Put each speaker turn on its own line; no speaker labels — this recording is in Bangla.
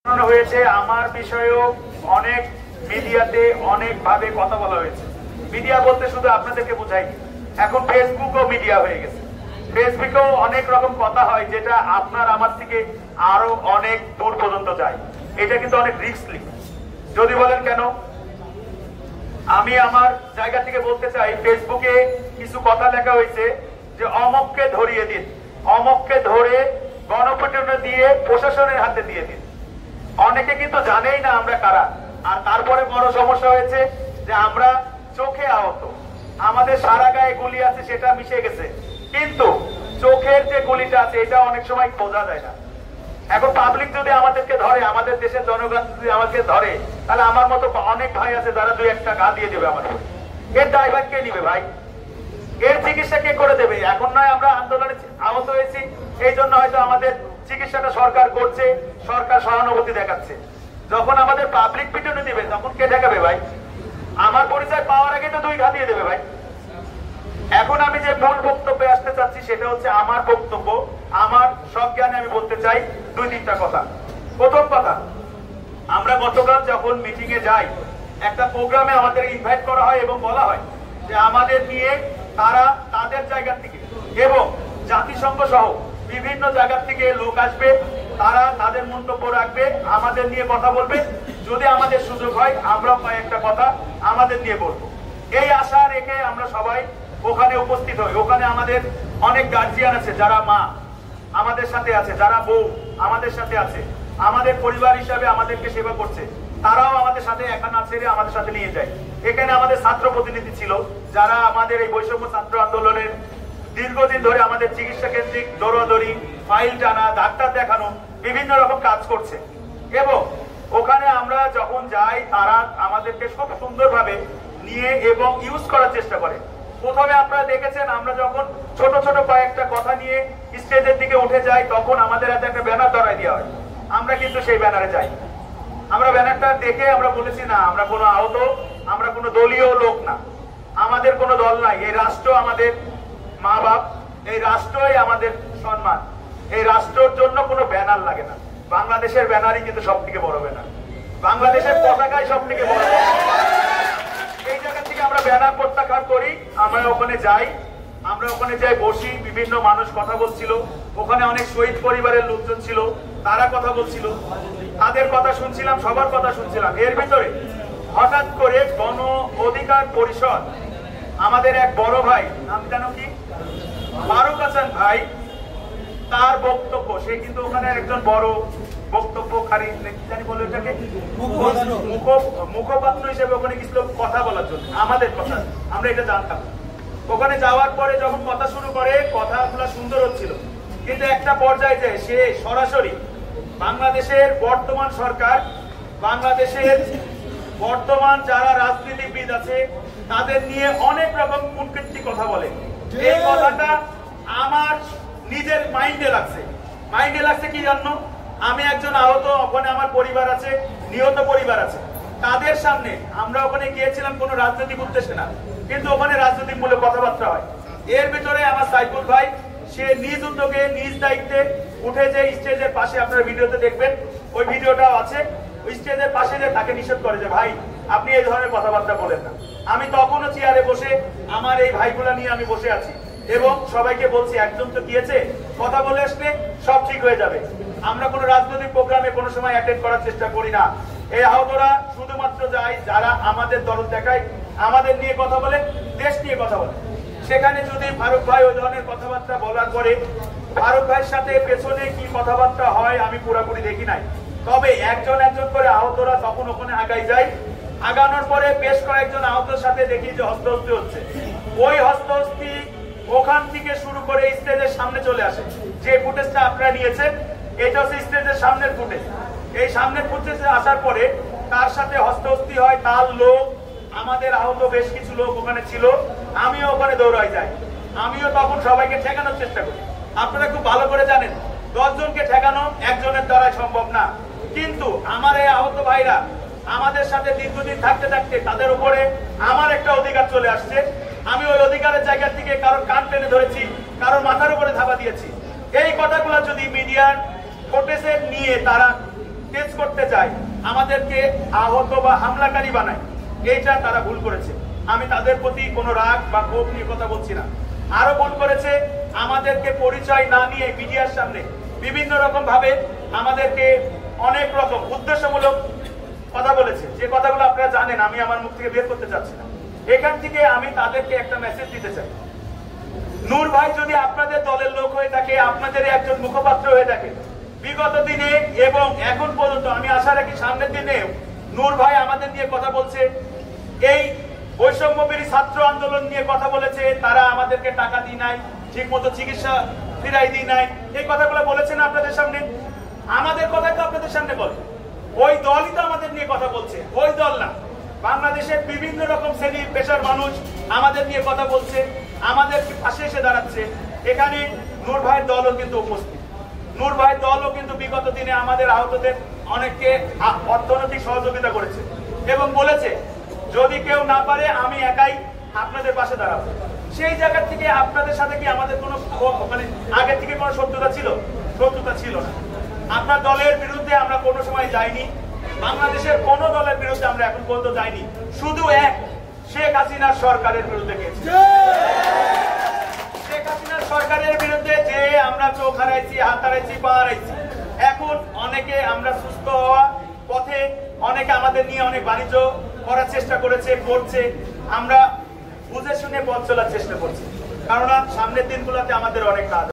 হয়েছে আমার বিষয়েও অনেক মিডিয়াতে অনেক ভাবে কথা বলা হয়েছে। মিডিয়া বলতে শুধু আপনাদেরকে বোঝাই, এখন ফেসবুকও মিডিয়া হয়ে গেছে। ফেসবুকেও অনেক রকম কথা হয় যেটা আপনার আমার থেকে আরো অনেক দূর পর্যন্ত যায়। এটা কিন্তু অনেক রিস্কলি। যদি বলেন কেন, আমি আমার জায়গা থেকে বলতে চাই, ফেসবুকে কিছু কথা লেখা হয়েছে যে অমককে ধরিয়ে দিন, অমককে ধরে গণপিটুনি দিয়ে প্রশাসনের হাতে দিয়ে দিন। অনেকে কিন্তু জানেই না আমরা কারা। আর তারপরে বড় সমস্যা হয়েছে যে আমরা চোখে আহত, আমাদের সারা গায়ে গুলি আছে সেটা মিশে গেছে, কিন্তু চোখের যে গুলিটা আছে এটা অনেক সময় বোঝা যায় না। এখন পাবলিক যদি আমাদেরকে ধরে, আমাদের দেশের জনগণ যদি আমাকে ধরে, তাহলে আমার মতো অনেক ভাই আছে যারা দুই একটা গা দিয়ে দেবে আমার উপরে। এর দায়ভার কে নিবে ভাই? এর চিকিৎসা কে করে দেবে? এখন নয় আমরা আন্দোলনে আহত হয়েছি, এই জন্য হয়তো আমাদের চিকিৎসাটা সরকার করছে, সরকার সহানুভূতি দেখাচ্ছে। যখন আমাদের পাবলিক পিটুনি দিবে তখন কে দেখাবে ভাই? আমার পরিচয় পাওয়ার আগে তো দুই ঘা দিয়ে দেবে ভাই। এখন আমি যে মূল বক্তব্যে আসতে চাচ্ছি সেটা হচ্ছে আমার বক্তব্য, আমার সজ্ঞানে আমি বলতে চাই দুই তিনটা কথা। প্রথম কথা, আমরা গতকাল যখন মিটিং এ যাই, একটা প্রোগ্রামে আমাদের ইনভাইট করা হয় এবং বলা হয় যে আমাদের নিয়ে তারা তাদের জায়গা থেকে এবং জাতিসংঘ সহ বিভিন্ন জায়গা থেকে লোক আসবে, তারা তাদের মন্তব্য রাখবে, আমাদের নিয়ে কথা বলবে। যদি আমাদের সুযোগ হয় আমরা কয়েকটা কথা আমাদের নিয়ে বলবো, এই আশা রেখে আমরা সবাই ওখানে উপস্থিত হই। ওখানে আমাদের অনেক গার্জিয়ান আছে, যারা মা আমাদের সাথে আছে, যারা বউ আমাদের সাথে আছে, আমাদের পরিবার হিসাবে আমাদেরকে সেবা করছে, তারাও আমাদের সাথে একা না ছেড়ে আমাদের সাথে নিয়ে যায়। এখানে আমাদের ছাত্র প্রতিনিধি ছিল, যারা আমাদের এই বৈষম্য ছাত্র আন্দোলনের দীর্ঘদিন ধরে আমাদের চিকিৎসা কেন্দ্রিক দৌড়াদৌড়ি, ফাইল টানা, ডাক্তার দেখানো, বিভিন্ন রকম কাজ করছে। এবং ওখানে আমরা যখন যাই তারা আমাদেরকে খুব সুন্দরভাবে নিয়ে এবং ইউজ করার চেষ্টা করে। প্রথমে আপনারা দেখেছেন, আমরা যখন ছোট ছোট কয়েকটা কথা নিয়ে স্টেজের দিকে উঠে যাই তখন আমাদের হাতে একটা ব্যানার ধরাই দেওয়া হয়। আমরা কিন্তু সেই ব্যানারে যাই, আমরা ব্যানারটা দেখে আমরা বলেছি না, আমরা কোনো আহত, আমরা কোনো দলীয় লোক না, আমাদের কোনো দল নাই। এই রাষ্ট্র আমাদের মা বাপ, এই রাষ্ট্রই আমাদের সম্মান, এই রাষ্ট্রের জন্য কোনো ব্যানার লাগে না। বাংলাদেশের ব্যানারই কিন্তু সব থেকে বড় ব্যানার, বাংলাদেশের পতাকাই সব থেকে বড়। এই জায়গা থেকে আমরা ব্যানার প্রত্যাখ্যান করি, আমরা ওখানে যাই, আমরা ওখানে যাই বসি, বিভিন্ন মানুষ কথা বলছিল, ওখানে অনেক শহীদ পরিবারের লোকজন ছিল, তারা কথা বলছিল, তাদের কথা শুনছিলাম, সবার কথা শুনছিলাম। এর ভিতরে হঠাৎ করে গণ অধিকার পরিষদ আমাদের এক বড় ভাই, নাম জানো কি, ফারুক হাসান ভাই, তার বক্তব্য, সে কিন্তু ওখানে একজন বড় বক্তব্যকারী, জানি বলে এটাকে মুখপাত্র হিসেবে ওখানে কিছু কথা বলার জন্য, আমাদের কথা আমরা এটা জানতাম। ওখানে যাওয়ার পরে যখন কথা শুরু করে, কথাগুলো সুন্দর হচ্ছিল, কিন্তু একটা পর্যায়ে যায় সে সরাসরি বাংলাদেশের বর্তমান সরকার, বাংলাদেশের বর্তমান যারা রাজনীতিবিদ আছে তাদের নিয়ে অনেক রকম কুটনীতি কথা বলে। এই কথাটা আমার নিজের মাইন্ডে লাগছে কি জানো? আমি একজন আহত, ওখানে আমার পরিবার আছে, নিহত পরিবার আছে, তাদের সামনে আমরা ওখানে গিয়েছিলাম কোনো রাজনৈতিক উদ্দেশ্যে না, কিন্তু ওখানে রাজনৈতিক মূল্যে কথাবার্তা হয়। এর ভিতরে আমার সাইফুল ভাই, সে নিজ উদ্যোগে নিজ দায়িত্বে উঠে যে স্টেজের পাশে, আপনারা ভিডিওতে দেখবেন, ওই ভিডিওটাও আছে, ওই স্টেজের পাশে যে তাকে নিষেধ করে যে ভাই আপনি এই ধরনের কথাবার্তা বলেন না। আমি তখনও চেয়ারে বসে আমার এই ভাইগুলা নিয়ে আমি বসে আছি এবং সবাইকে বলছি একজন তো গিয়েছে, কথা বলে আসলে সব ঠিক হয়ে যাবে। আমরা কোনো রাজনৈতিক প্রোগ্রামে কোনো সময় অ্যাটেন্ড করার চেষ্টা করি না। এই আহতরা শুধুমাত্র যায় যারা আমাদের দরদ দেখায়, আমাদের নিয়ে কথা বলে, দেশ নিয়ে কথা বলে। সেখানে যদি ফারুক ভাই ওই ধরনের কথাবার্তা বলার পরে, ফারুক ভাইয়ের সাথে পেছনে কি কথাবার্তা হয় আমি পুরোপুরি দেখি নাই, তবে একজন একজন করে আহতরা তখন ওখানে আগাই যায়। আগানোর পরে বেশ কয়েকজন আহতের সাথে দেখি যে হস্তহস্তি হচ্ছে। ওই হস্তহস্তি ওখান থেকে শুরু করে স্টেজের সামনে চলে আসে। যে ফুটেজটা আপনারা নিয়েছেন এটা হচ্ছে স্টেজের সামনের ফুটেজ। এই সামনের ফুটেজে আসার পরে তার সাথে হস্তহস্তি হয়, তার লোক, আমাদের আহত বেশ কিছু লোক ওখানে ছিল, আমিও ওখানে দৌড়াই যাই। আমিও তখন সবাইকে ঠেকানোর চেষ্টা করি। আপনারা খুব ভালো করে জানেন 10 জনকে ঠেকানো একজনের দ্বারা সম্ভব না, কিন্তু আমার এই আহত ভাইরা আমাদের সাথে দীর্ঘদিন থাকতে থাকতে তাদের উপরে আমার একটা অধিকার চলে আসছে। আমি ওই অধিকারের জায়গা থেকে কারোর কান টেনে ধরেছি, কারোর মাথার উপরে ধাপা দিয়েছি। এই কথাগুলো যদি মিডিয়ার ফুটেজে নিয়ে তারা টেস্ট করতে যায়, আমাদেরকে আহত বা হামলাকারী বানায়, এইটা তারা ভুল করেছে। আমি তাদের প্রতি কোনো রাগ বা ক্ষোভ নিয়ে কথা বলছি না। আরো ভুল করেছে, আমাদেরকে পরিচয় না নিয়ে মিডিয়ার সামনে বিভিন্ন রকম ভাবে আমাদেরকে অনেক রকম উদ্দেশ্যমূলক কথা বলেছে, যে কথাগুলো আপনারা জানেন, আমি আমার মুখ থেকে বের করতে চাচ্ছি না। এখান থেকে আমি তাদেরকে একটা মেসেজ দিতে চাই, নূর ভাই যদি আপনাদের দলের লোক হয়ে থাকে, আপনাদের একজন মুখপাত্র হয়ে থাকে, বিগত দিনে এবং এখন পর্যন্ত আমি আশা রাখি সামনের দিনে নূর ভাই আমাদের নিয়ে কথা বলছে, এই বৈষম্যবিরোধী ছাত্র আন্দোলন নিয়ে কথা বলেছে, তারা আমাদেরকে টাকা দিই নাই, ঠিক মতো চিকিৎসা ফিরাই দিই নাই, এই কথাগুলো বলেছেন আপনাদের সামনে। আমাদের কথাই তো আপনাদের সামনে বলে, ওই দলই তো আমাদের নিয়ে কথা বলছে, ওই দল না। বাংলাদেশের বিভিন্ন রকম শ্রেণী পেশার মানুষ আমাদের নিয়ে কথা বলছে, আমাদের পাশে এসে দাঁড়াচ্ছে। এখানে নূর ভাইয়ের দলও কিন্তু উপস্থিত। নূর ভাইয়ের দলও কিন্তু বিগত দিনে আমাদের আহতদের অনেককে অর্থনৈতিক সহযোগিতা করেছে এবং বলেছে যদি কেউ না পারে আমি একাই আপনাদের পাশে দাঁড়াবো। সেই জায়গা থেকে আপনাদের সাথে কি আমাদের কোনো মানে আগে থেকে কোনো শত্রুতা ছিল? শত্রুতা ছিল না। আপনার দলের বিরুদ্ধে আমরা কোনো সময় যাইনি, বাংলাদেশের কোন দলের বিরুদ্ধে আমরা এখন পর্যন্ত যাইনি, শুধু এক শেখ হাসিনার সরকারের বিরুদ্ধে গেছি। শেখ হাসিনার সরকারের বিরুদ্ধে যে আমরা চোখ হারাইছি, হাত হারাইছি, পা হারাইছি। এখন অনেকে আমরা সুস্থ হওয়া পথে, অনেকে আমাদের নিয়ে অনেক বাণিজ্য করার চেষ্টা করেছে, করছে। আমরা বুঝে শুনে পথ চলার চেষ্টা করছি, কারণ সামনের দিনগুলোতে আমাদের অনেক কাজ।